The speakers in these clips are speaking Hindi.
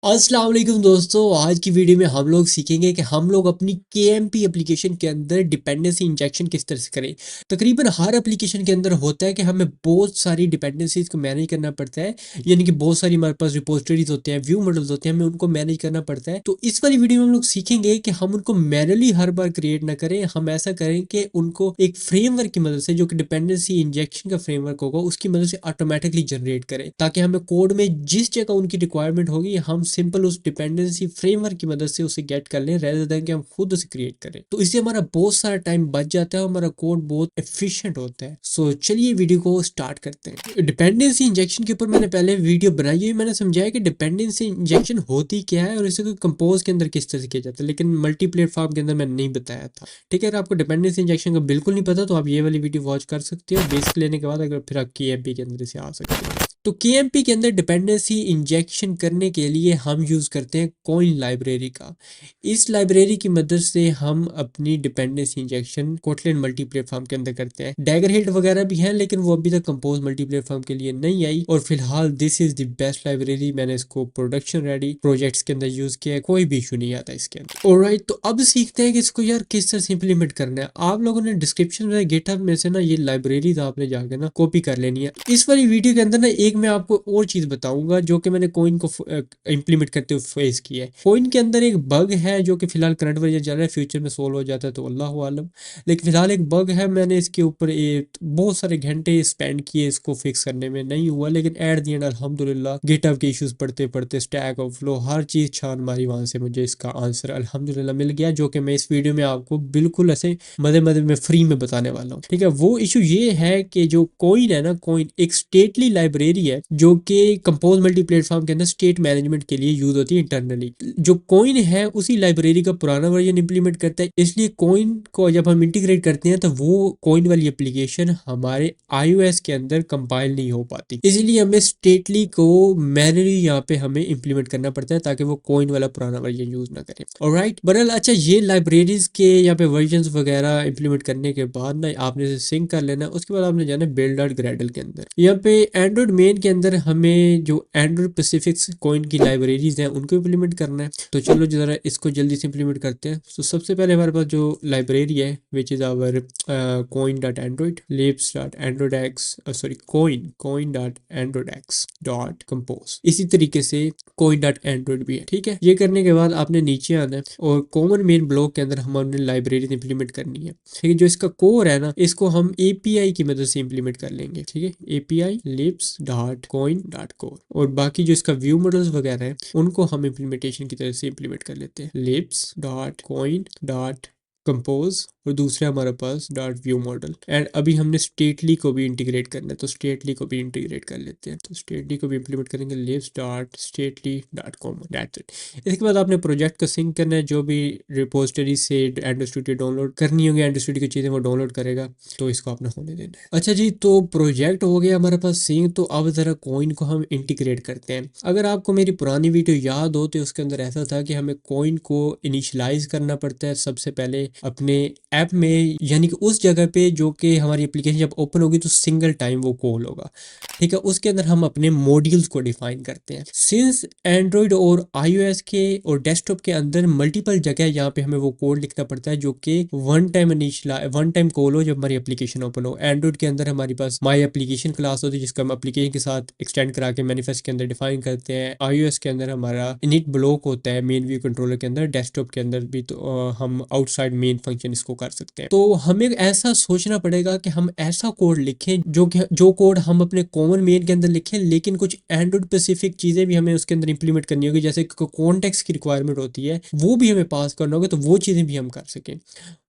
अस्सलाम वालेकुम दोस्तों, आज की वीडियो में हम लोग सीखेंगे कि हम लोग अपनी केएमपी एप्लीकेशन के अंदर डिपेंडेंसी इंजेक्शन किस तरह से करें। तकरीबन हर एप्लीकेशन के अंदर होता है कि हमें बहुत सारी डिपेंडेंसीज को मैनेज करना पड़ता है, यानी कि बहुत सारी हमारे पास रिपोजिटरीज होते हैं, व्यू मॉडल्स होते हैं, हमें उनको मैनेज करना पड़ता है। तो इस वाली वीडियो में हम लोग सीखेंगे कि हम उनको मैनुअली हर बार क्रिएट ना करें, हम ऐसा करें कि उनको एक फ्रेमवर्क की मदद से, जो कि डिपेंडेंसी इंजेक्शन का फ्रेमवर्क होगा, उसकी मदद से ऑटोमेटिकली जनरेट करें, ताकि हमें कोड में जिस जगह उनकी रिक्वायरमेंट होगी हम सिंपल उस डिपेंडेंसी फ्रेमवर्क की मदद से उसे गेट कर लें, रेदर देन कि हम खुद उसे क्रिएट करें। तो इससे हमारा बहुत सारा टाइम बच जाता है और हमारा कोड बहुत एफिशिएंट होता है। सो चलिए वीडियो को स्टार्ट करते हैं। डिपेंडेंसी इंजेक्शन के ऊपर मैंने पहले वीडियो बनाई है, मैंने समझाया कि डिपेंडेंसी इंजेक्शन होती क्या है और इसे कोई कंपोज के अंदर किस तरह से किया जाता है, लेकिन मल्टी प्लेटफॉर्म के अंदर मैंने नहीं बताया था। ठीक है, अगर आपको डिपेंडेंसी इंजेक्शन का बिल्कुल नहीं पता तो आप ये वाली वीडियो वॉच कर सकते हो, बेसिक लेने के बाद अगर फिर आप केएमपी के अंदर से आ सकते हो। तो केएमपी के अंदर डिपेंडेंसी इंजेक्शन करने के लिए हम यूज़ करते हैं कोइन लाइब्रेरी का। इस लाइब्रेरी की मदद से हम अपनी dependency injection Kotlin multi platform के अंदर करते हैं। डैगर हिट वगैरह भी हैं, लेकिन वो अभी तक कंपोज मल्टी प्लेटफॉर्म के लिए नहीं आई, और फिलहाल this is the best library. मैंने इसको प्रोडक्शन रेडी प्रोजेक्ट्स के अंदर यूज़ किया है, कोई भी इशू नहीं आता इसके अंदर। ऑलराइट, तो अब सीखते हैं कि इसको यार किस तरह से इंप्लीमेंट करना है। आप लोगों ने डिस्क्रिप्शन में गिटहब में से ना ये लाइब्रेरीज आपने जाके ना कॉपी कर लेनी है। इस वाली वीडियो के अंदर ना एक मैं आपको और चीज बताऊंगा जो कि मैंने कोइन को इंप्लीमेंट करते हुए फेस किया है। कोइन के अंदर एक बग है जो कि फिलहाल करंट वर्जन चल रहा है, फ्यूचर में सोल्व हो जाता है तो अल्लाह आलम। लेकिन फिलहाल एक बग है, मैंने इसके ऊपर बहुत सारे घंटे स्पेंड किए इसको फिक्स करने में, नहीं हुआ। लेकिन एट दी एंड अल्हम्दुलिल्लाह गिटहब के इश्यूज पढ़ते पढ़ते स्टैक ओवरफ्लो हर चीज छान मारी, वहां से मुझे इसका आंसर अल्हम्दुलिल्लाह मिल गया, जो कि मैं इस वीडियो में आपको बिल्कुल ऐसे मजे मजे में फ्री में बताने वाला हूँ। ठीक है, वो इशू ये है कि जो कोइन है ना, कोइन एक स्टेटली लाइब्रेरी है जो कि कंपोज मल्टी प्लेटफॉर्म के अंदर स्टेट मैनेजमेंट के लिए यूज होती है इंटरनली। जो कोइन है उसी लाइब्रेरी का पुराना वर्जन इंप्लीमेंट करता है, इसलिए कोइन को जब हम इंटीग्रेट करते हैं तो वो कोइन वाली एप्लीकेशन हमारे iOS के अंदर कंपाइल नहीं हो पाती, इसलिए हमें स्टेटली को मैनुअली यहाँ पे हमें इंप्लीमेंट करना पड़ता है ताकि वो कोइन वाला पुराना वर्जन यूज ना करे। ऑलराइट, बहरहाल अच्छा, ये लाइब्रेरीज के यहाँ पे वर्जन वगैरह इंप्लीमेंट करने के बाद ना आपने इसे सिंक कर लेना। उसके बाद आपने जाना बिल्ड डॉट ग्रेडल के अंदर। यहाँ पे एंड्रॉइड मेन के अंदर हमें जो एंड्रॉइड स्पेसिफिक्स कोइन की लाइब्रेरीज हैं उनको इंप्लीमेंट करना है। तो चलो जरा इसको जल्दी से इंप्लीमेंट करते हैं। तो सबसे पहले हमारे पास जो लाइब्रेरी है which is our Koin dot Android libs dot Android X, sorry Koin dot Android X dot compose. इसी तरीके से कोइन डॉट एंड्रॉइड भी है। ठीक है, ये करने के बाद आपने नीचे आना है और कॉमन मेन ब्लॉक के अंदर हमने लाइब्रेरी इंप्लीमेंट करनी है। ठीक है, जो इसका कोर है ना, इसको हम एपीआई की मदद से इंप्लीमेंट कर लेंगे। ठीक है, API libs dot coin dot core, और बाकी जो इसका व्यू मॉडल्स वगैरह है उनको हम इंप्लीमेंटेशन की तरह से इंप्लीमेंट कर लेते हैं। Libs dot coin dot compose, और दूसरा हमारे पास डॉट व्यू मॉडल। एंड अभी हमने स्टेटली को भी इंटीग्रेट करना है, तो स्टेटली को भी इंटीग्रेट कर लेते हैं। तो स्टेटली को भी इंप्लीमेंट करेंगे, libs dot stately dot com, that's it. इसके बाद आपने प्रोजेक्ट को सिंक करना है, जो भी रिपोजिटरी से एंड्रॉइड स्टूडियो डाउनलोड करनी होगी, एंड्रॉइड स्टूडियो की चीज़ें वो डाउनलोड करेगा, तो इसको आपने होने देना है। अच्छा जी, तो प्रोजेक्ट हो गया हमारे पास सिंक। तो अब ज़रा कोइन को हम इंटीग्रेट करते हैं। अगर आपको मेरी पुरानी वीडियो याद हो तो उसके अंदर ऐसा था कि हमें कोइन को इनिशियलाइज करना पड़ता है सबसे पहले अपने ऐप में, यानी कि उस जगह पे जो कि हमारी एप्लीकेशन जब ओपन होगी तो सिंगल टाइम वो कॉल होगा। ठीक है, उसके अंदर हम अपने मॉड्यूल्स को डिफाइन करते हैं। सिंस एंड्रॉइड और iOS के और डेस्कटॉप के अंदर मल्टीपल जगह यहाँ पे हमें वो कोड लिखना पड़ता है जो कि वन टाइम कॉल हो जब हमारी एप्लीकेशन ओपन हो। एंड्रॉइड के अंदर हमारे पास माई एप्लीकेशन क्लास होती है जिसको हम एप्लीकेशन के साथ एक्सटेंड करा के मैनिफेस्ट के अंदर डिफाइन करते हैं। iOS के अंदर हमारा इनिट ब्लॉक होता है मेन व्यू कंट्रोलर के अंदर। डेस्कटॉप के अंदर भी तो हम आउटसाइड मेन फंक्शन इसको कर सकते हैं। तो हमें ऐसा सोचना पड़ेगा कि हम ऐसा कोड लिखें जो कोड हम अपने कॉमन मेन के अंदर लिखें, लेकिन कुछ एंड्रॉइड स्पेसिफिक चीज़ें भी हमें उसके अंदर इंप्लीमेंट करनी होगी, जैसे कॉन्टेक्स्ट की रिक्वायरमेंट होती है वो भी हमें पास करना होगा, तो वो चीज़ें भी हम कर सकें।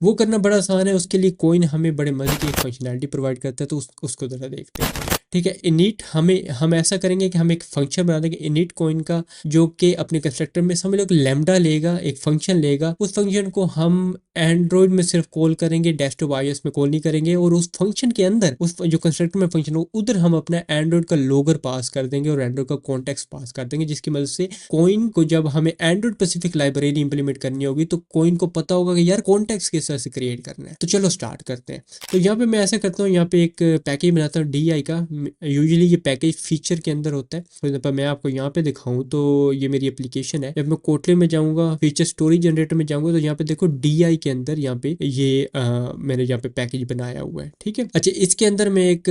वो करना बड़ा आसान है, उसके लिए कोइन हमें बड़े मजे की एक फंक्शनैलिटी प्रोवाइड करता है, तो उसको ज़रा देखते हैं। ठीक है, इनिट हम ऐसा करेंगे कि हम एक फंक्शन बना देंगे इनिट कोइन का, जो कि अपने कंस्ट्रक्टर में समझ लो कि लैम्डा लेगा, एक फंक्शन लेगा। उस फंक्शन को हम एंड्रॉइड में सिर्फ कॉल करेंगे, डेस्कटॉप iOS में कॉल नहीं करेंगे, और उस फंक्शन के अंदर उस जो कंस्ट्रक्टर में फंक्शन हो उधर हम अपना एंड्रॉइड का लोगर पास कर देंगे और एंड्रॉइड का कॉन्टेक्स्ट पास कर देंगे, जिसकी मदद से कोइन को जब हमें एंड्रॉइड स्पेसिफिक लाइब्रेरी इंप्लीमेंट करनी होगी तो कोइन को पता होगा कि यार कॉन्टेक्स्ट किस तरह से क्रिएट करना है। तो चलो स्टार्ट करते हैं। तो यहाँ पे मैं ऐसा करता हूँ, यहाँ पे एक पैकेज बनाता हूँ DI का, यूजुअली ये पैकेज फीचर के अंदर होता है। फॉर एग्जांपल मैं आपको यहाँ पे दिखाऊं तो ये मेरी एप्लीकेशन है। जब मैं कोटले में जाऊंगा, फीचर स्टोरी जनरेटर में जाऊंगा, तो यहाँ पे देखो DI के अंदर यहाँ पे ये मैंने यहाँ पे पैकेज बनाया हुआ है, ठीक है। अच्छा, इसके अंदर मैं एक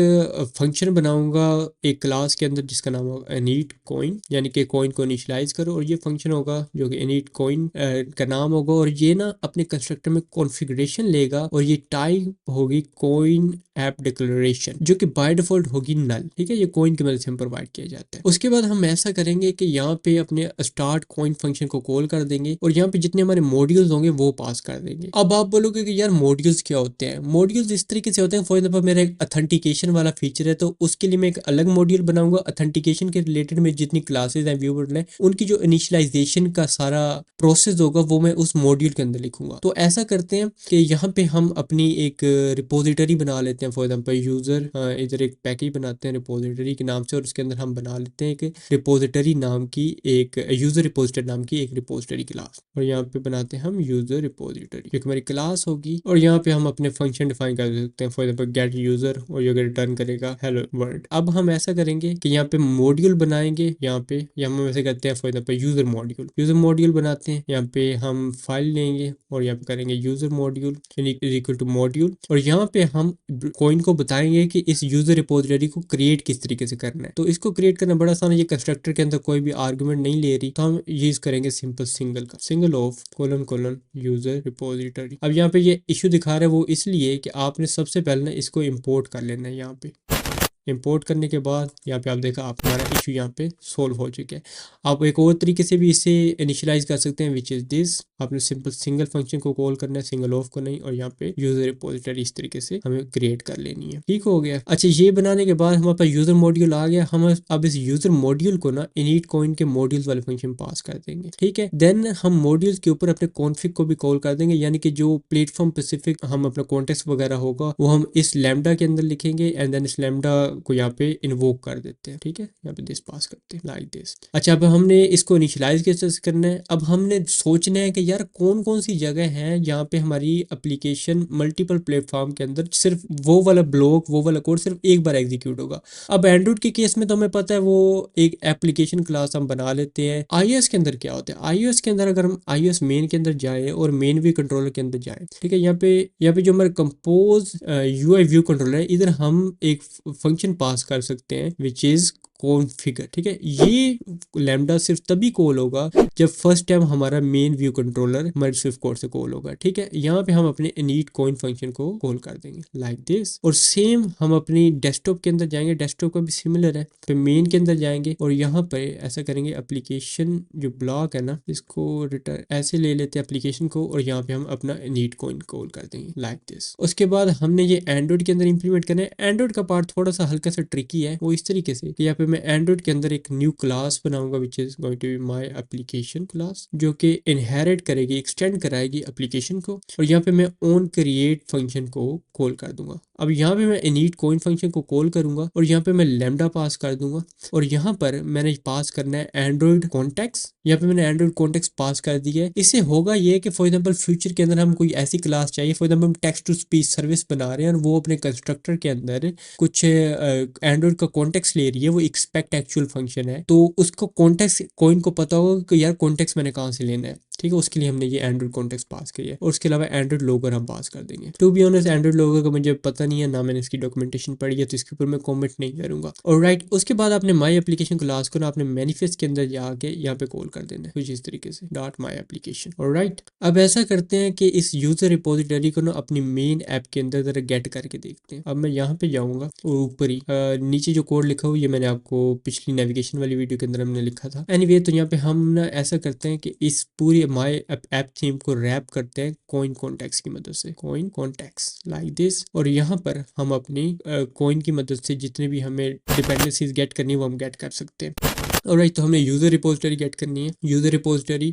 फंक्शन बनाऊंगा एक क्लास के अंदर जिसका नाम होगा इनिट कॉइन, यानी कि कॉइन को इनिशियलाइज करो, और ये फंक्शन होगा जो कि इनिट कॉइन का नाम होगा, और ये ना अपने कंस्ट्रक्टर में कॉन्फ़िगरेशन लेगा, और ये टाइप होगी कॉइन ऐप डिक्लेरेशन, जो कि बाय डिफॉल्ट होगी नल, ठीक है। ये कॉइन की मदद से हम प्रोवाइड किया जाता है। उसके बाद हम ऐसा करेंगे कि यहाँ पे अपने स्टार्ट कॉइन फंक्शन को कॉल कर देंगे, और यहाँ पे जितने हमारे मॉड्यूल्स होंगे वो पास कर देंगे। अब आप बोलोगे कि यार मॉड्यूल्स क्या होते हैं? मॉड्यूल्स इस तरीके से होते हैं, फॉर एग्जांपल मेरा एक अथेंटिकेशन वाला फीचर है, तो उसके लिए मैं एक अलग मॉड्यूल बनाऊंगा। अथेंटिकेशन के रिलेटेड में जितनी क्लासेस हैं, व्यूअर्स हैं, उनकी जो इनिशियलाइजेशन का सारा प्रोसेस होगा वो मैं उस मॉड्यूल के अंदर लिखूंगा। तो ऐसा करते हैं कि यहाँ पे हम अपनी एक रिपोजिटरी बना लेते हैं। फॉर एग्जांपल यूजर, इधर एक पैकेज बनाते हैं रिपोजिटरी के नाम से, और उसके अंदर हम बना लेते हैं एक रिपोजिटरी नाम की, एक यूजर रिपोजिटरी नाम की एक रिपोजिटरी क्लास, और यहाँ पे बनाते हैं हम यूजर रिपोजिटरी, जो कि हमारी क्लास होगी। और यहाँ पे हम अपने फंक्शन डिफाइन कर सकते हैं, फॉर एग्जांपल गेट यूजर, और ये रिटर्न करेगा हेलो वर्ल्ड। अब हम ऐसा करेंगे कि यहाँ पे मॉड्यूल बनाएंगे, यहाँ पे हम ऐसे करते हैं फॉर एग्जांपल यूजर मॉड्यूल बनाते हैं। यहाँ पे हम फाइल लेंगे और यहाँ पे करेंगे user module is equal to module, और यहाँ पे हम कॉइन को बताएंगे कि इस यूजर रिपोजिटरी को क्रिएट किस तरीके से करना है। तो इसको क्रिएट करना बड़ा आसान है, ये कंस्ट्रक्टर के अंदर कोई भी आर्गुमेंट नहीं ले रही, तो हम यूज करेंगे simple single of colon user repository. अब यहाँ पे ये इशू दिखा रहा है, वो इसलिए कि आपने सबसे पहले ना इसको इंपोर्ट कर लेना है। यहाँ पे इंपोर्ट करने के बाद यहाँ पे आप देखा आप हमारा इशू यहाँ पे सोल्व हो चुका है। आप एक और तरीके से भी इसे इनिशियलाइज कर सकते हैं, विच इज दिस। आपने सिंपल सिंगल फंक्शन को कॉल करना है, सिंगल ऑफ को नहीं, और यहाँ पे यूजर रिपोजिटरी इस तरीके से हमें क्रिएट कर लेनी है। ठीक हो गया। अच्छा, ये बनाने के बाद हमारे पास यूजर मॉड्यूल आ गया। हम अब इस यूजर मॉड्यूल को ना इनिट कॉइन के मॉड्यूल्स वाले फंक्शन पास कर देंगे, ठीक है। देन हम मॉड्यूल्स के ऊपर अपने कॉन्फिग को भी कॉल कर देंगे, यानी कि जो प्लेटफॉर्म स्पेसिफिक हम अपना कॉन्टेक्स्ट वगैरह होगा वो हम इस लैम्डा के अंदर लिखेंगे, एंड देन इस लैम्डा को यहाँ पे इन्वोक कर देते हैं, ठीक है। यहाँ पे दिस पास करते हैं लाइक दिस। अच्छा, अब हमने इसको इनिशियलाइज कैसे करना है? अब हमने सोचना है कि यार कौन कौन सी जगह है जहाँ पे हमारी एप्लीकेशन मल्टीपल प्लेटफॉर्म के अंदर सिर्फ वो वाला ब्लॉक, वो वाला कोड सिर्फ एक बार एग्जीक्यूट होगा। अब एंड्रॉइड के केस में तो हमें पता है वो एक एप्लीकेशन क्लास हम बना लेते हैं। iOS के अंदर क्या होता है? iOS के अंदर अगर हम iOS मेन के अंदर जाए और मेन व्यू कंट्रोलर के अंदर जाए, ठीक है, यहाँ पे जो हमारा कंपोज UI व्यू कंट्रोलर है, इधर हम एक फंक्शन पास कर सकते हैं विच इज कॉन्फ़िगर, ठीक है। ये लैम्डा सिर्फ तभी कॉल होगा जब फर्स्ट टाइम हमारा मेन व्यू कंट्रोलर हमारे स्विफ्ट कोड से कॉल होगा, ठीक है। यहाँ पे हम अपने इनिट कॉइन फंक्शन को कॉल कर देंगे लाइक दिस। और सेम हम अपनी डेस्कटॉप के अंदर जाएंगे, डेस्कटॉप का भी सिमिलर है, फिर मेन के अंदर जाएंगे और यहाँ पर ऐसा करेंगे, एप्लीकेशन जो ब्लॉक है ना, इसको रिटर्न ऐसे ले लेते हैं एप्लीकेशन को, और यहाँ पे हम अपना इनिट कॉइन कॉल कर देंगे लाइक दिस। उसके बाद हमने ये एंड्रॉइड के अंदर इंप्लीमेंट करना है। एंड्रॉइड का पार्ट थोड़ा सा हल्का सा ट्रिकी है, वो इस तरीके से कि यहाँ पे मैं एंड्रॉइड के अंदर एक न्यू क्लास बनाऊंगा which is going to be my application class, जो कि इनहेरिट करेगी, एक्सटेंड कराएगी एप्लीकेशन को, और यहाँ पे मैं ऑन क्रिएट फंक्शन को कॉल कर दूंगा। अब यहाँ पे मैं इनिट कॉइन फंक्शन को कॉल करूंगा और यहाँ पे मैं लैम्डा पास कर दूंगा, और यहाँ पर मैंने पास करना है एंड्रॉइड कॉन्टेक्स्ट। यहाँ पे मैंने एंड्रॉइड कॉन्टेक्स्ट पास कर दिया है। इससे होगा ये कि फॉर एग्जांपल फ्यूचर के अंदर हम कोई ऐसी क्लास चाहिए, फॉर एग्जांपल हम टेक्स्ट टू स्पीच सर्विस बना रहे हैं और वो अपने कंस्ट्रक्टर के अंदर कुछ एंड्रॉइड का कॉन्टेक्स्ट ले रही है, वो एक्सपेक्ट एक्चुअल फंक्शन है, तो उसको कॉन्टेक्स्ट कॉइन को पता होगा कि यार कॉन्टेक्स्ट मैंने कहाँ से लेना है, ठीक है। उसके लिए हमने ये एंड्रॉइड कॉन्टेक्स्ट पास किया है, और उसके अलावा एंड्रॉइड लोगर हम पास कर देंगे। To be honest Android Logar का मुझे पता नहीं है, ना मैंने इसकी डॉक्यूमेंटेशन पढ़ी है, तो इसके ऊपर मैं कमेंट नहीं करूंगा। और राइट, उसके बाद आपने माई एप्लीकेशन क्लास को ना आपने मैनिफेस्ट के अंदर जाके यहाँ पे कॉल कर देना है कुछ इस तरीके से डॉट माई एप्लीकेशन। और राइट, अब ऐसा करते हैं कि इस यूजर रिपोजिटरी को ना अपनी मेन ऐप के अंदर जरा गेट करके देखते हैं। अब मैं यहाँ पे जाऊंगा और ऊपर ही नीचे जो कोड लिखा हुआ ये मैंने आपको पिछली नेविगेशन वाली वीडियो के अंदर हमने लिखा था। एनीवे, तो यहाँ पे हम ना ऐसा करते हैं कि इस पूरी माई ऐप थीम को रैप करते हैं कॉइन कॉन्टेक्स्ट की मदद से, कॉइन कॉन्टेक्स्ट लाइक दिस। और यहाँ पर हम अपनी कॉइन की मदद से जितने भी हमें डिपेंडेंसीज गेट करनी है वो हम गेट कर सकते हैं। ऑलराइट, तो हमें यूजर रिपोजिटरी गेट करनी है, यूजर रिपोजिटरी,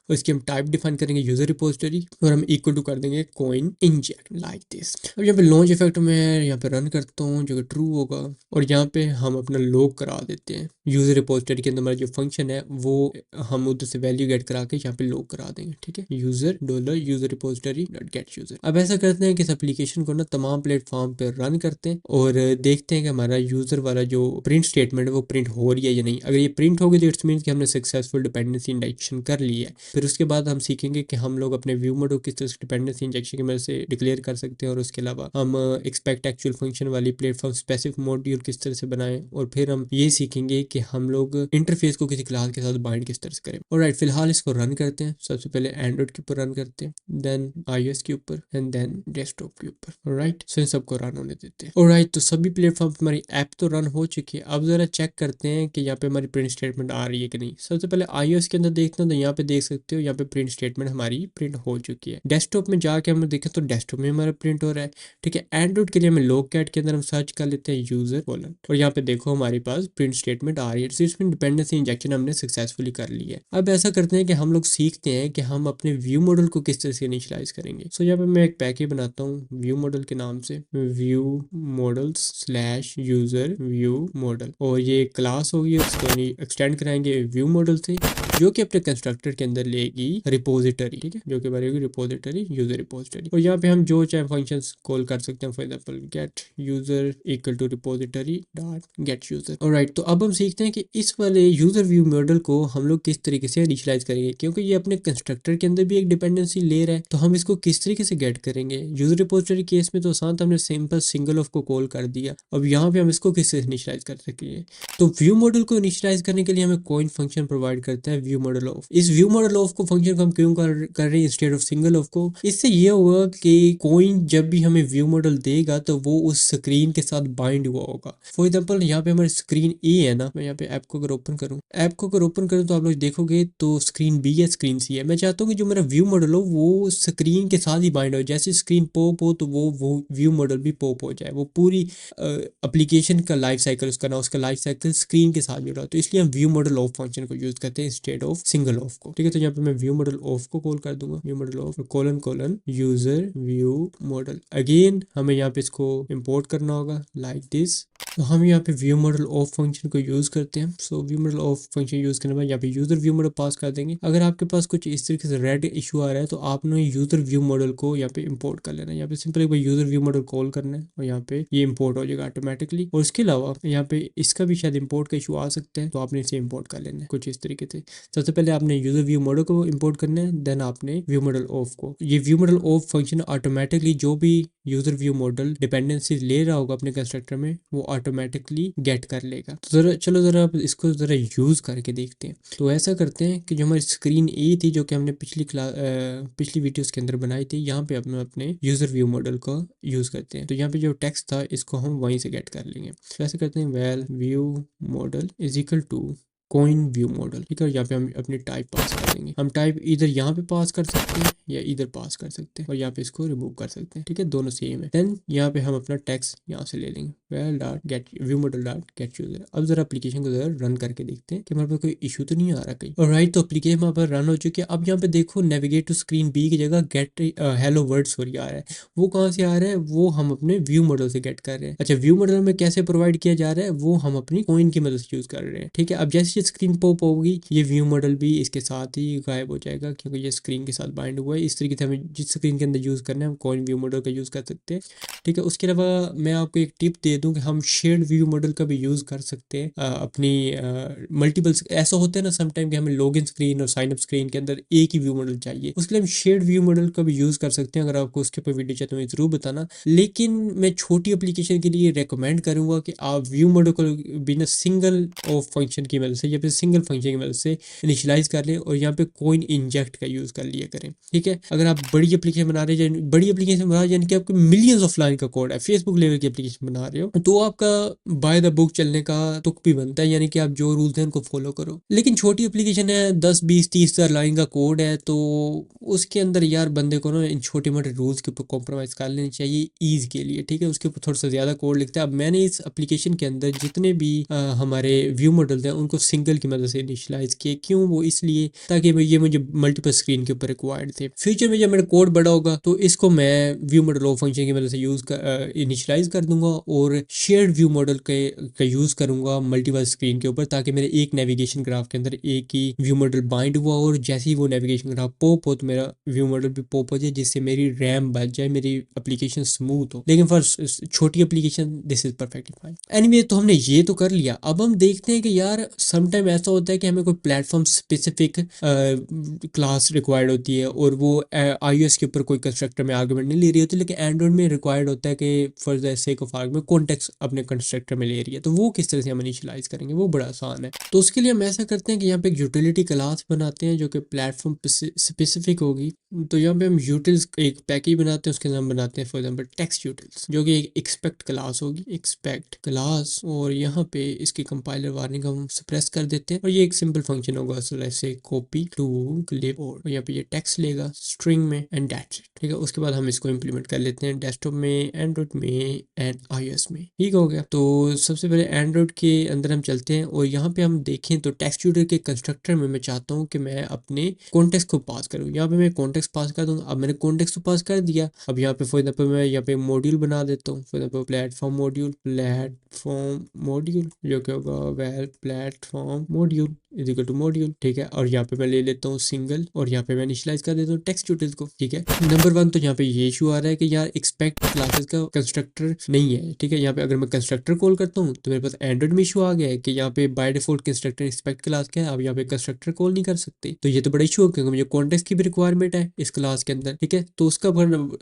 और इसकी हम टाइप डिफाइन करेंगे यूजर रिपोजिटरी, और हम इक्वल टू कर देंगे कोइन इंजेक्ट लाइक दिस। अब यहाँ पे लॉन्च इफेक्ट में यहाँ पे रन करता हूँ जो कि ट्रू होगा, और यहाँ पे हम अपना लॉग करा देते हैं यूजर रिपोजिटरी के अंदर। हमारा जो फंक्शन है वो हम उधर से वैल्यू गेट करा के यहाँ पे लॉग करा देंगे, ठीक है, user dollar user repository dot get user. अब ऐसा करते हैं कि इस एप्लीकेशन को ना तमाम प्लेटफॉर्म पे रन करते हैं और देखते हैं कि हमारा यूजर वाला जो प्रिंट स्टेटमेंट है वो प्रिंट हो रही है या नहीं। अगर ये प्रिंट होगी तो इट्स मीन्स कि हमने सक्सेसफुल डिपेंडेंसी इंजेक्शन कर ली है। फिर उसके बाद हम सीखेंगे कि हम लोग अपने व्यू मोड को किस तरह से डिपेंडेंसी इंजेक्शन की मदद से डिक्लेयर कर सकते हैं, और उसके अलावा हम एक्सपेक्ट एक्चुअल फंक्शन वाली प्लेटफॉर्म स्पेसिफिक मॉड्यूल किस तरह से बनाएं, और फिर हम ये सीखेंगे कि हम लोग इंटरफेस को किसी क्लास के साथ बाइंड किस तरह से करें। ऑलराइट, फिलहाल इसको रन करते हैं। सबसे पहले एंड्रॉइड के ऊपर रन करते हैं, देन iOS के ऊपर, एंड देन डेस्कटॉप के ऊपर। ऑलराइट, सो इन सबको रन होने देते हैं। ऑलराइट, तो सभी प्लेटफॉर्म पे हमारी ऐप तो रन हो चुकी है। अब जरा चेक करते हैं कि यहाँ पे हमारी प्रिंट स्टेटमेंट आ रही है कि नहीं। सबसे पहले iOS के अंदर देखते हैं तो यहाँ पे देख सकते हो यहाँ पे प्रिंट स्टेटमेंट हमारी प्रिंट हो चुकी है। डेस्कटॉप में जाके हम देखें तो डेस्कटॉप में हमारा प्रिंट हो रहा है, ठीक है। एंड्रॉइड के लिए हमें लोग कैट के अंदर हम सर्च कर लेते हैं यूजर कॉलन, और यहाँ पे देखो हमारे पास प्रिंट स्टेटमेंट आ रही है। तो इसमें डिपेंडेंसी इंजेक्शन हमने सक्सेसफुली कर ली है। अब ऐसा करते हैं कि हम लोग सीखते हैं कि हम अपने व्यू मॉडल को किस तरह से इनिशियलाइज करेंगे। सो यहाँ पे मैं एक पैकेज बनाता हूँ व्यू मॉडल के नाम से, view models slash user view model, और ये क्लास होगी, उसको एक्सटेंड कराएंगे व्यू मॉडल से, जो कि अपने कंस्ट्रक्टर के अंदर लेगी रिपोजिटरी, ठीक है, जो कि बनेगी रिपोजिटरी यूजर रिपोजिटरी। और यहाँ पे हम जो चाहे फंक्शंस कॉल कर सकते हैं, for example get user equal to repository dot get user. Alright, तो अब हम सीखते हैं कि इस वाले यूजर व्यू मॉडल को हम लोग किस तरीके से इनिशियलाइज करेंगे, क्योंकि ये अपने कंस्ट्रक्टर के अंदर भी एक डिपेंडेंसी ले रहा है। तो हम इसको किस तरीके से गेट करेंगे। यूजर रिपोजिटरी केस में तो आसान था, हमने सिंपल सिंगल ऑफ को कॉल कर दिया। अब यहाँ पे हम इसको किस तरह इनिशियलाइज कर सकेंगे। तो व्यू मॉडल को इनिशियलाइज करने के लिए हमें कोइन फंक्शन प्रोवाइड करता है व्यू मॉडल ऑफ। इस व्यू मॉडल ऑफ को फंक्शन को हम क्यों कर रहे हैं इंस्टेड ऑफ सिंगल ऑफ को। इससे ये होगा कि कोइन जब भी हमें व्यू मॉडल देगा तो वो उस स्क्रीन के साथ बाइंड हुआ होगा। फॉर एग्जाम्पल यहाँ पे हमारी स्क्रीन ए है ना, मैं यहाँ पे ऐप को अगर ओपन करूँ, ऐप को अगर ओपन करूँ तो आप लोग देखोगे तो स्क्रीन बी है, स्क्रीन सी है। मैं चाहता हूँ कि जो मेरा व्यू मॉडल हो वो स्क्रीन के साथ ही बाइंड हो। जैसे स्क्रीन पॉप हो तो वो व्यू मॉडल भी पॉप हो जाए। वो पूरी एप्लीकेशन का लाइफ साइकिल उसका ना, उसका लाइफ साइकिल स्क्रीन के साथ जुड़ा। तो इसलिए हम व्यू मॉडल ऑफ फंक्शन को यूज करते हैं इंस्टेड ऑफ सिंगल ऑफ को, ठीक है। तो यहाँ पे मैं व्यू मॉडल ऑफ को कॉल कर दूंगा, view model of colon colon user view model. Again हमें यहाँ पे इसको इंपोर्ट करना होगा लाइक दिस। तो हम यहाँ पे व्यू मॉडल ऑफ फंक्शन को यूज करते हैं। सो view model of function use करने के बाद यहाँ पे यूजर व्यू मॉडल पास कर देंगे। अगर आपके पास कुछ इस तरीके से रेड इशू आ रहा है तो आपने यूजर व्यू मॉडल को यहाँ पे इंपोर्ट कर लेना है। यहाँ पे सिंपल एक बार यूजर व्यू मॉडल कॉल करना है और यहाँ पे ये इंपोर्ट हो जाएगा ऑटोमेटिकली। और इसके अलावा यहाँ पे इसका भी शायद इंपोर्ट का इशू आ सकता है, तो आपने इसे इंपोर्ट कर लेना है कुछ इस तरीके से। सबसे पहले आपने यूजर व्यू मॉडल को इंपोर्ट करना है, देन आपने व्यू मॉडल ऑफ को। ये view model of function automatically जो भी यूजर व्यू मॉडल डिपेंडेंसी ले रहा होगा अपने कंस्ट्रक्टर में वो ऑटोमेटिकली गेट कर लेगा। तो जरा चलो जरा आप इसको जरा यूज करके देखते हैं। तो ऐसा करते हैं कि जो हमारी स्क्रीन ए थी जो कि हमने पिछली वीडियोस के अंदर बनाई थी, यहाँ पे हम अपने यूजर व्यू मॉडल को यूज करते हैं। तो यहाँ पे जो टेक्स्ट था इसको हम वहीं से गेट कर लेंगे। तो ऐसे करते हैं val view model is equal to Koin view model, ठीक है। यहाँ पे हम अपनी टाइप पास कर देंगे। हम टाइप इधर यहाँ पे पास कर सकते हैं या इधर पास कर सकते हैं, और यहाँ पे इसको रिमूव कर सकते हैं, ठीक है, दोनों सेम है। देन यहाँ पे हम अपना टेक्स्ट यहाँ से ले लेंगे, well dot gate view model dot get user. अब जरा एप्लीकेशन को जरा रन करके देखते हैं कि हमारे पास कोई इशू तो नहीं आ रहा कहीं। ऑलराइट, तो एप्लीकेशन हमारे पास रन हो चुकी है। अब यहाँ पे देखो नेविगेट टू स्क्रीन बी की जगह गेट हेलो वर्ड सॉरी आ रहा है। वो कहाँ से आ रहा है, वो हम अपने व्यू मॉडल से गेट कर रहे हैं। अच्छा, व्यू मॉडल में कैसे प्रोवाइड किया जा रहा है वो हम अपनी कोइन की मदद से यूज कर रहे हैं, ठीक है। अब जैसे स्क्रीन पॉप होगी ये व्यू मॉडल भी इसके साथ ही गायब हो जाएगा क्योंकि ये स्क्रीन के साथ बाइंड हुआ है। इस तरीके से हमें जिस स्क्रीन के अंदर यूज करना है हम कोइन व्यू मॉडल का यूज कर सकते हैं, ठीक है। उसके अलावा मैं आपको एक टिप दे दूं कि हम शेयर्ड व्यू मॉडल का भी यूज कर सकते हैं अपनी मल्टीपल। ऐसा होता है ना समटाइम कि हमें लॉगिन स्क्रीन और साइन अप स्क्रीन के अंदर एक ही व्यू मॉडल चाहिए, उसके लिए हम शेयर्ड व्यू मॉडल का भी यूज कर सकते हैं। अगर आपको उसके ऊपर वीडियो चाहिए तो मैं जरूर बताना, लेकिन मैं छोटी एप्लीकेशन के लिए रेकमेंड करूंगा कि आप व्यू मॉडल को बिना सिंगल ऑफ फंक्शन की मदद से या फिर सिंगल फंक्शन की मदद से इनिशियलाइज कर लें और यहाँ पे कोइन इंजेक्ट का यूज कर लिया करें, ठीक है। अगर आप बड़ी एप्लीकेशन बना रहे हैं, बड़ी एप्लीकेशन बना रहे हैं यानी कि आपके मिलियंस ऑफ लाइन का कोड है, फेसबुक लेवल की एप्लीकेशन बना रहे हो, तो आपका बाय द बुक चलने का तुक भी बनता है, यानी कि आप जो रूल्स हैं उनको फॉलो करो। लेकिन छोटी एप्लीकेशन है 10 20 30 हज़ार लाइन का कोड है तो उसके अंदर यार बंदे को ना इन छोटे मोटे रूल्स के ऊपर कॉम्प्रोमाइज़ कर लेनी चाहिए ईज़ के लिए, ठीक है। उसके ऊपर थोड़ा सा ज़्यादा कोड लिखता है। अब मैंने इस एप्लीकेशन के अंदर जितने भी हमारे व्यू मॉडल थे उनको सिंगल की मदद से इनिशियलाइज़ किए। क्यों? वो इसलिए ताकि ये मुझे मल्टीपल स्क्रीन के ऊपर रिक्वायर्ड थे। फ्यूचर में जब मेरा कोड बड़ा होगा तो इसको मैं व्यू मॉडल ऑफ फंक्शन की मदद से इनिशियलाइज़ कर दूंगा और शेयर्ड व्यू मॉडल का यूज़ करूंगा मल्टीपल स्क्रीन के ऊपर, ताकि मेरे एक नेविगेशन ग्राफ के अंदर एक ही व्यू मॉडल बाइंड हुआ और जैसे ही वो नेविगेशन ग्राफ पॉप हो तो मेरा व्यू मॉडल भी पॉप हो जाए, जिससे मेरी रैम बच जाए, मेरी एप्लीकेशन स्मूथ हो। लेकिन फॉर छोटी application this is perfectly fine. Anyway, तो हमने ये तो कर लिया। अब हम देखते हैं कि यार समटाइम ऐसा होता है कि हमें कोई प्लेटफॉर्म स्पेसिफिक क्लास रिक्वायर्ड होती है और वो iOS के ऊपर कोई कंस्ट्रक्टर में आर्गुमेंट नहीं ले रही होती, लेकिन एंड्रॉइड में रिक्वायर्ड होता है कि for the sake of argument context अपने कंस्ट्रक्टर में ले रही है। तो वो किस तरह से हम इनिशियलाइज करेंगे? वो बड़ा आसान है। तो उसके लिए हम ऐसा करते हैं कि यहाँ पे एक यूटिलिटी क्लास बनाते हैं जो कि प्लेटफॉर्म स्पेसिफिक होगी। तो यहाँ पे हम यूटिल्स एक पैकेज बनाते हैं, उसके नाम बनाते हैं फॉर एग्जाम्पल टेक्स्ट यूटिल्स, जो कि एक एक्सपेक्ट क्लास होगी, एक्सपेक्ट क्लास। और यहाँ पे इसकी कंपाइलर वार्निंग हम सप्रेस कर देते हैं और ये एक सिंपल फंक्शन होगा, सो ऐसे कॉपी टू क्लिपबोर्ड और यहाँ पे ये टेक्स्ट लेगा स्ट्रिंग में एंड दैट्स इट, ठीक है। उसके बाद हम इसको इंप्लीमेंट कर लेते हैं डेस्कटॉप में, एंड्रॉइड में एंड iOS में, ठीक हो गया। तो सबसे पहले एंड्रॉइड के अंदर हम चलते हैं और यहाँ पे हम देखें तो टेक्स्ट यूटिल के कंस्ट्रक्टर में मैं चाहता हूँ कि मैं अपने कॉन्टेक्स्ट को पास करूँ। यहाँ पे मैं कॉन्टेक्स्ट पास कर दूंगा। अब मैंने कॉन्टेक्स्ट तो पास कर दिया। अब यहाँ पे फॉर एग्जाम्पल मैं यहाँ पे मॉड्यूल बना देता हूँ, फॉर एग्जाम्पल प्लेटफॉर्म मॉड्यूल जो कि होगा val platform module is equal to module, ठीक है। और यहाँ पे मैं ले लेता हूँ सिंगल और यहाँ पे मैं इनिशियलाइज कर देता हूँ टेक्स्ट यूटिल को, ठीक है। नंबर 1 तो यहाँ पे ये इशू आ रहा है कि यार एक्सपेक्ट क्लासेस का कंस्ट्रक्टर नहीं है, ठीक है। यहाँ पे अगर मैं कंस्ट्रक्टर कॉल करता हूँ तो मेरे पास एंड्रॉइड में इशू आ गया है कि यहाँ पे by default constructor expect class क्या है, अब यहाँ पे कंस्ट्रक्टर कॉल नहीं कर सकते। तो ये तो बड़ा इशू है क्योंकि मुझे कॉन्टेक्स्ट की भी रिक्वायरमेंट है इस क्लास के अंदर, ठीक है। तो उसका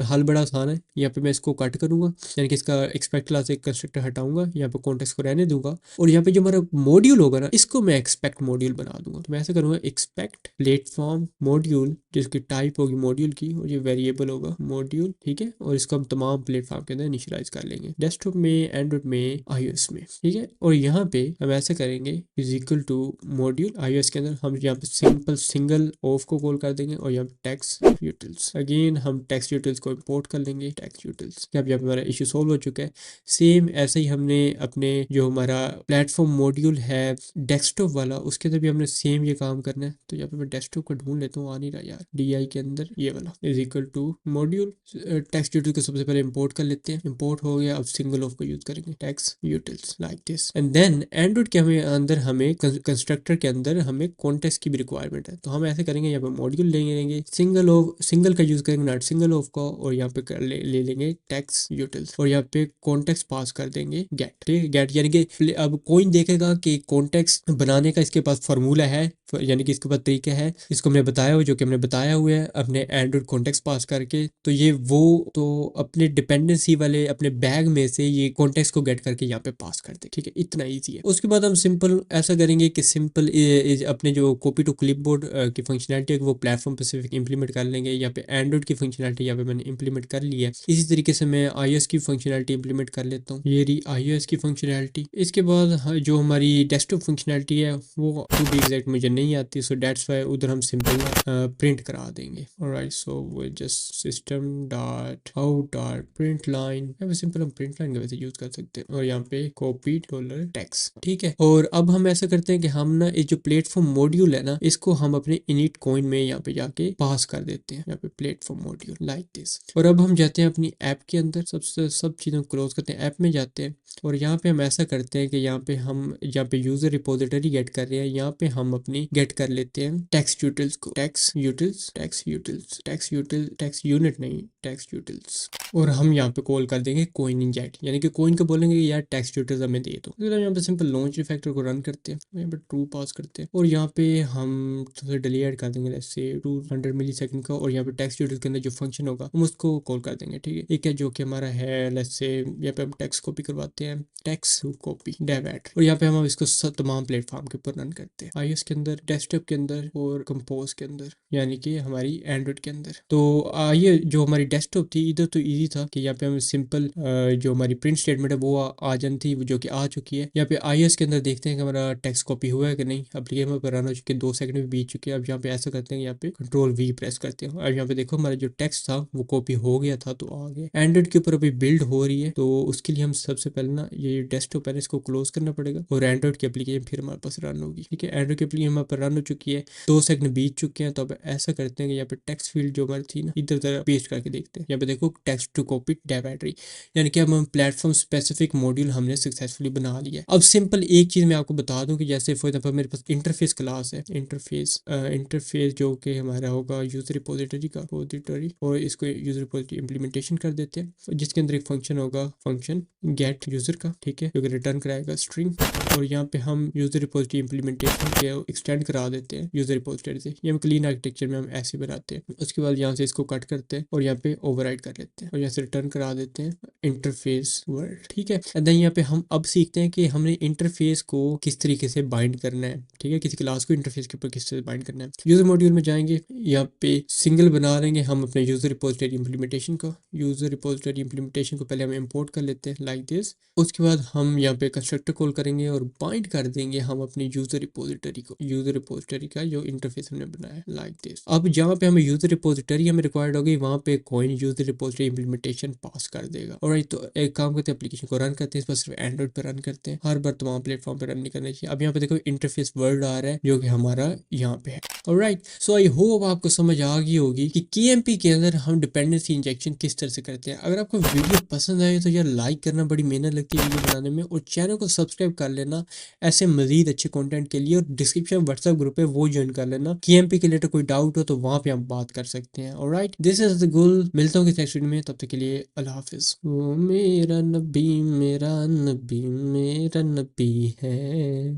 हल बड़ा आसान है। यहाँ पे मैं इसको कट करूंगा, यानी कि इसका एक्सपेक्ट क्लास एक कंस्ट्रक्टर हटाऊंगा, यहाँ पे कॉन्टेक्स्ट को रहने दूंगा और यहाँ पे जो हमारा मॉड्यूल होगा ना इसको मैं एक्सपेक्ट मॉड्यूल बना दूंगा। तो मैं ऐसा करूंगा एक्सपेक्ट प्लेटफॉर्म मॉड्यूल, जिसकी टाइप होगी मॉड्यूल की और ये वेरिएबल होगा मॉड्यूल, ठीक है। और इसको हम तमाम प्लेटफॉर्म के अंदर इनिशियलाइज कर लेंगे, डेस्कटॉप में, एंड्रॉइड में, iOS में, ठीक है। और यहाँ पे हम ऐसा करेंगे is equal to module iOS के अंदर हम यहाँ पे सिंपल सिंगल ऑफ को कॉल कर देंगे और यहाँ पे टेक्स्ट यूटिल्स, अगेन हम टेक्स्ट यूटिल्स को इंपोर्ट कर लेंगे टेक्स्ट यूटिल्स। अब यहाँ पे हमारा इशू सॉल्व हो चुका है। सेम ऐसे ही हमने अपने जो हमारा प्लेटफॉर्म मॉड्यूल है डेस्कटॉप वाला उसके अंदर भी हमने सेम ये काम करना है। तो यहाँ पे मैं डेस्कटॉप को ढूंढ लेता हूँ, आ नहीं रहा यार, DI के अंदर ये वाला is equal to module text util को सबसे पहले इंपोर्ट कर लेते हैं। इंपोर्ट हो गया, अब सिंगल ऑफ को यूज करेंगे text utils like this. And then Android के अंदर हमें कंस्ट्रक्टर के अंदर हमें कॉन्टेक्स्ट की भी रिक्वायरमेंट है। तो हम ऐसे करेंगे, यहाँ पे मॉड्यूल लेंगे, सिंगल का यूज करेंगे नॉट सिंगल ऑफ का, और यहाँ पे ले लेंगे टेक्स्ट यूटिल्स और यहाँ पे कॉन्टेक्स्ट पास कर देंगे गेट, ठीक है। गेट यानी कि अब कोई देखेगा कि कॉन्टेक्स्ट बनाने का इसके पास फार्मूला है, यानी कि इसके पास तरीका है, इसको हमने बताया हुआ, जो कि हमने बताया हुआ है अपने एंड्रॉइड कॉन्टेक्स्ट पास करके। तो ये वो तो अपने डिपेंडेंसी वाले अपने बैग में से ये कॉन्टेक्स्ट को गेट करके यहाँ पे पास कर दे, ठीक है। इतना ईजी है। उसके बाद हम सिंपल ऐसा करेंगे कि सिंपल अपने जो कॉपी टू क्लिपबोर्ड की फंक्शनलिटी है वो प्लेटफॉर्म स्पेसिफिक इंप्लीमेंट कर लेंगे। यहाँ पे एंड्रॉइड की फंक्शनलिटी यहाँ पे मैंने इंप्लीमेंट कर ली है। इसी तरीके से मैं iOS की फंक्शनलिटी इंप्लीमेंट कर लेता हूँ, ये रही iOS की फंक्शनलिटी। इसके बाद जो हमारी डेस्कटॉप फंक्शनलिटी है वो टू बी एग्जैक्ट मुझे नहीं आती, सो दैट्स वाई उधर हम सिंपल प्रिंट करा देंगे। ऑलराइट, सो वो just system dot out dot print line, यहाँ पे सिंपल हम प्रिंट लाइन का वैसे यूज कर सकते हैं और यहाँ पे कॉपी डॉलर टेक्स्ट, ठीक है। और अब हम ऐसा करते हैं कि हम ना ये जो प्लेटफॉर्म मॉड्यूल है ना इसको हम अपने इनिट कॉइन में यहाँ पे जाके पास कर देते हैं, यहाँ पे प्लेटफॉर्म मॉड्यूल लाइक दिस। और अब हम जाते हैं अपनी ऐप के अंदर, सब चीज़ों को क्लोज करते हैं, ऐप में जाते हैं और यहाँ पे हम ऐसा करते हैं कि यहाँ पे यूजर रिपोजिटरी गेट कर रहे हैं, यहाँ पे हम अपनी गेट कर लेते हैं टेक्स्ट यूटिल्स को, टेक्स्ट यूनिट नहीं टेक्स्ट यूटिल्स। और हम यहाँ पे कॉल कर देंगे कोइन इंजेक्ट, यानी कि कोइन को बोलेंगे कि यार टेक्स्ट यूटिल्स हमें दे दो। तो यहाँ पे सिंपल लॉन्च रिफैक्टर को रन करते हैं, यहाँ पे ट्रू पास करते हैं और यहाँ पे हम सबसे डिलीट कर देंगे जैसे 200 मिली सेकंड का, और यहाँ पे टेक्स्ट यूटिल के अंदर जो फंक्शन होगा हम उसको कॉल कर देंगे, ठीक है। एक है जो कि हमारा है लेट्स से यहाँ पे हम टेक्स्ट कॉपी करवाते हैं, टेक्स्ट कॉपी डेवेट, और यहाँ पे हम इसको तमाम प्लेटफॉर्म के ऊपर रन करते हैं, iOS के अंदर, डेस्कटॉप के अंदर और कंपोज के अंदर, यानी कि हमारी एंड्रॉइड के अंदर। तो ये जो हमारी डेस्कटॉप थी इधर तो इजी था कि यहाँ पे हम सिंपल जो हमारी प्रिंट स्टेटमेंट है वो आ जानी थी, जो कि आ चुकी है। यहाँ पे iOS के अंदर देखते हैं कि हमारा टेक्स्ट कॉपी हुआ है कि नहीं। एप्लीकेशन पर रन हो चुके 2 सेकंड भी बीत चुके हैं। अब यहाँ पे ऐसा करते हैं, यहाँ पे कंट्रोल V प्रेस करते हैं। अब यहाँ पे देखो हमारा जो टेक्स्ट था वो कॉपी हो गया था, तो आ गया। एंड्रॉइड के ऊपर अभी बिल्ड हो रही है, तो उसके लिए हम सबसे पहले ना ये डेस्कटॉप है इसको क्लोज करना पड़ेगा और एंड्रॉइड की एप्लीकेशन फिर हमारे पास रन होगी। ठीक है, एंड्रॉइड की एप्लीकेशन हमारे पास रन हो चुकी है, 2 सेकंड बीत चुके हैं। तो अब ऐसा करते हैं कि यहाँ पे टेक्स्ट फील्ड जो हमारी थी ना, इधर उधर पेस्ट करके देखते हैं। यहाँ पे देखो टेक्स्ट टू कॉपी बैटरी, यानी कि हम प्लेटफॉर्म स्पेसिफिक मॉड्यूल हमने सक्सेसफुली बना लिया। अब सिंपल एक चीज मैं आपको बता दूं कि जैसे फॉर एग्जांपल मेरे पास इंटरफेस क्लास है, इंटरफेस जो कि हमारा होगा यूजर रिपोजिटरी का रिपोजिटरी, और इसको यूजर रिपोजिटरी इंप्लीमेंटेशन कर देते हैं, जिसके अंदर एक फंक्शन होगा, फंक्शन गेट यूजर का। ठीक है, जो कि रिटर्न कराएगा स्ट्रिंग। और यहाँ पे हम यूजर रिपोजिटरी इंप्लीमेंटेशन के एक्सटेंड करा देते हैं यूजर रिपोजिटरी से। ये हम क्लीन आर्किटेक्चर में हम ऐसे बनाते हैं। उसके बाद यहाँ से इसको कट करते हैं और यहाँ पे ओवरराइड कर लेते हैं और यहाँ से रिटर्न करा देते हैं इंटरफेस वर्ड। ठीक है, एंड देन यहाँ पे हम अब सीखते हैं कि हमने इंटरफेस को किस तरीके से बाइंड करना है। ठीक है, किसी क्लास को इंटरफेस के ऊपर किस तरह से बाइंड करना है। यूजर मॉड्यूल में जाएंगे, यहाँ पे सिंगल बना लेंगे हम अपने यूजर रिपोजिटरी इंप्लीमेंटेशन को। यूजर रिपोजिटरी इंप्लीमेंटेशन को पहले हम इंपोर्ट कर लेते हैं लाइक दिस। उसके बाद हम यहाँ पे कंस्ट्रक्टर कॉल करेंगे और बाइंड कर देंगे हम अपनी यूजर रिपोजिटरी को, यूजर रिपोजिटरी का जो इंटरफेस हमने बनाया है लाइक दिस। अब जहाँ पे हमें यूजर रिपोजिटरी हमें रिक्वायर्ड होगी, वहाँ पे कोइन यूजर रिपोजिटरी इंप्लीमेंटेशन पास कर देगा। और तो एक काम करते हैं, एप्लीकेशन को रन करते हैं, इस पर सिर्फ एंड्रॉइड पे रन करते हैं, हर बार तमाम प्लेटफॉर्म पे रन नहीं करना चाहिए। अब यहाँ पे देखो इंटरफेस वर्ड आ रहा है जो कि हमारा यहाँ पे है। ऑलराइट, सो आई होप आपको समझ आ गई होगी कि केएमपी के अंदर हम डिपेंडेंसी इंजेक्शन किस तरह से करते हैं। अगर आपको वीडियो पसंद आए तो यार लाइक करना, बड़ी मेहनत लगती है वीडियो बनाने में, और चैनल को सब्सक्राइब कर लेना ऐसे मजीद अच्छे कंटेंट के लिए। और डिस्क्रिप्शन व्हाट्सएप ग्रुप है वो ज्वाइन कर लेना, केएमपी के रिलेटेड कोई डाउट हो तो वहाँ पे हम बात कर सकते हैं। Alright, this is the goal. मिलता हूँ किसी नेक्स्ट वीडियो में, तब तक के लिए अल्लाह हाफिज। वो मेरा नबी, मेरा नबी, मेरा नबी है।